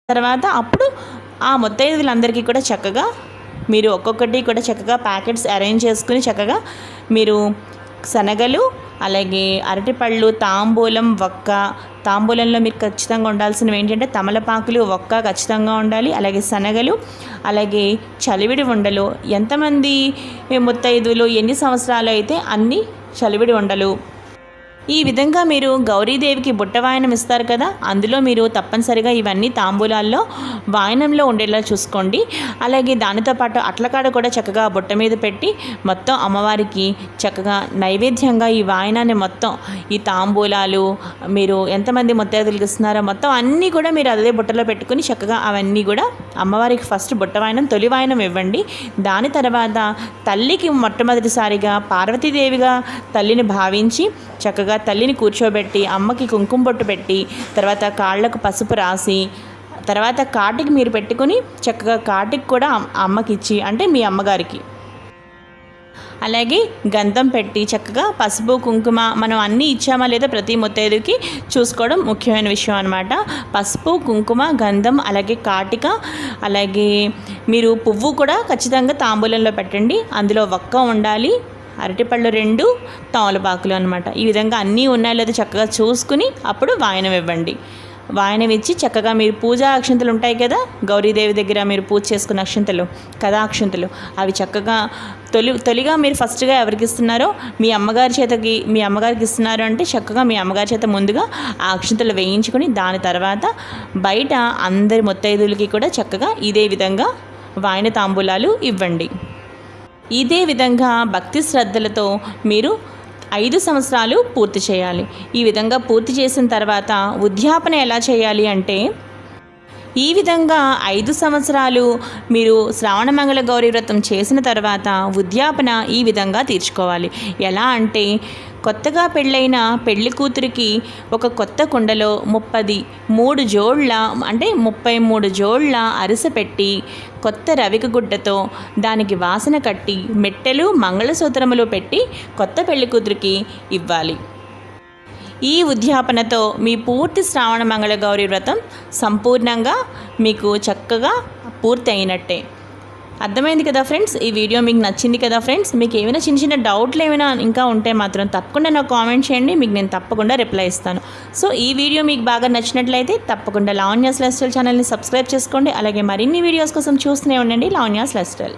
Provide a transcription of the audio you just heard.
తర్వాత అప్పుడు ఆ ముత్తైదువులందరికీ కూడా చక్కగా మీరు ఒక్కొక్కటి కూడా చక్కగా ప్యాకెట్స్ అరేంజ్ చేసుకుని చక్కగా మీరు శనగలు, అలాగే అరటిపళ్ళు, తాంబూలం, వక్క. తాంబూలంలో మీరు ఖచ్చితంగా ఉండాల్సినవి ఏంటంటే తమలపాకులు, వక్క ఖచ్చితంగా ఉండాలి. అలాగే శనగలు, అలాగే చలివిడి ఉండలు. ఎంతమంది ముత్తైదువులు ఎన్ని సంవత్సరాలు అయితే అన్ని చలివిడి ఉండలు. ఈ విధంగా మీరు గౌరీదేవికి బుట్ట వాయనం ఇస్తారు కదా, అందులో మీరు తప్పనిసరిగా ఇవన్నీ తాంబూలాల్లో వాయనంలో ఉండేలా చూసుకోండి. అలాగే దానితో పాటు అట్లకాడ కూడా చక్కగా బుట్ట మీద పెట్టి మొత్తం అమ్మవారికి చక్కగా నైవేద్యంగా ఈ వాయనాన్ని మొత్తం ఈ తాంబూలాలు మీరు ఎంతమంది ముత్తైదులకు ఇస్తున్నారో మొత్తం అన్నీ కూడా మీరు అదే బుట్టలో పెట్టుకుని చక్కగా అవన్నీ కూడా అమ్మవారికి ఫస్ట్ బుట్ట వాయనం, తొలి వాయనం ఇవ్వండి. దాని తర్వాత తల్లికి మొట్టమొదటిసారిగా పార్వతీదేవిగా తల్లిని భావించి చక్కగా తల్లిని కూర్చోబెట్టి అమ్మకి కుంకుమ బొట్టు పెట్టి తర్వాత కాళ్ళకు పసుపు రాసి తర్వాత కాటికి మీరు పెట్టుకుని చక్కగా కాటికి కూడా అమ్మకి ఇచ్చి, అంటే మీ అమ్మగారికి అలాగే గంధం పెట్టి చక్కగా పసుపు కుంకుమ మనం అన్నీ ఇచ్చామా లేదా ప్రతి ముత్తైదుకి చూసుకోవడం ముఖ్యమైన విషయం అనమాట. పసుపు, కుంకుమ, గంధం, అలాగే కాటిక, అలాగే మీరు పువ్వు కూడా ఖచ్చితంగా తాంబూలంలో పెట్టండి. అందులో వక్క ఉండాలి, అరటిపళ్ళు 2, తమలపాకులు అనమాట. ఈ విధంగా అన్నీ ఉన్నాయో లేదో చక్కగా చూసుకుని అప్పుడు వాయనం ఇవ్వండి. వాయనం ఇచ్చి చక్కగా మీరు పూజా అక్షంతలు ఉంటాయి కదా, గౌరీదేవి దగ్గర మీరు పూజ చేసుకున్న అక్షంతలు కదా, అక్షంతలు అవి చక్కగా తొలిగా మీరు ఫస్ట్గా ఎవరికి ఇస్తున్నారో మీ అమ్మగారికి ఇస్తున్నారు అంటే చక్కగా మీ అమ్మగారి చేత ముందుగా ఆ అక్షంతలు వేయించుకొని దాని తర్వాత బయట అందరి ముత్తైదులకి కూడా చక్కగా ఇదే విధంగా వాయన తాంబూలాలు ఇవ్వండి. ఇదే విధంగా భక్తి శ్రద్ధలతో మీరు 5 సంవత్సరాలు పూర్తి చేయాలి. ఈ విధంగా పూర్తి చేసిన తర్వాత ఉద్యాపన ఎలా చేయాలి అంటే, ఈ విధంగా 5 సంవత్సరాలు మీరు శ్రావణమంగళ గౌరీ వ్రతం చేసిన తర్వాత ఉద్యాపన ఈ విధంగా తీర్చుకోవాలి. ఎలా అంటే, కొత్తగా పెళ్ళైన పెళ్లి కూతురికి ఒక కొత్త కుండలో 33 జోళ్ళ అంటే 33 జోళ్ళ అరిసె పెట్టి కొత్త రవిక గుడ్డతో దానికి వాసన కట్టి మెట్టెలు, మంగళసూత్రములు పెట్టి కొత్త పెళ్లి కూతురికి ఇవ్వాలి. ఈ ఉద్యాపనతో మీ పూర్తి శ్రావణ మంగళ గౌరీ వ్రతం సంపూర్ణంగా మీకు చక్కగా పూర్తి అయినట్టే. అర్థమైంది కదా ఫ్రెండ్స్? ఈ వీడియో మీకు నచ్చింది కదా ఫ్రెండ్స్? మీకు ఏమైనా చిన్న డౌట్లు ఏమైనా ఇంకా ఉంటే మాత్రం తప్పకుండా నాకు కామెంట్ చేయండి, మీకు నేను తప్పకుండా రిప్లై ఇస్తాను. సో ఈ వీడియో మీకు బాగా నచ్చినట్లయితే తప్పకుండా లావణ్యాస్ లైఫ్ స్టైల్ ఛానల్ని సబ్స్క్రైబ్ చేసుకోండి. అలాగే మరిన్ని వీడియోస్ కోసం చూస్తూనే ఉండండి లావణ్యాస్ లైఫ్ స్టైల్.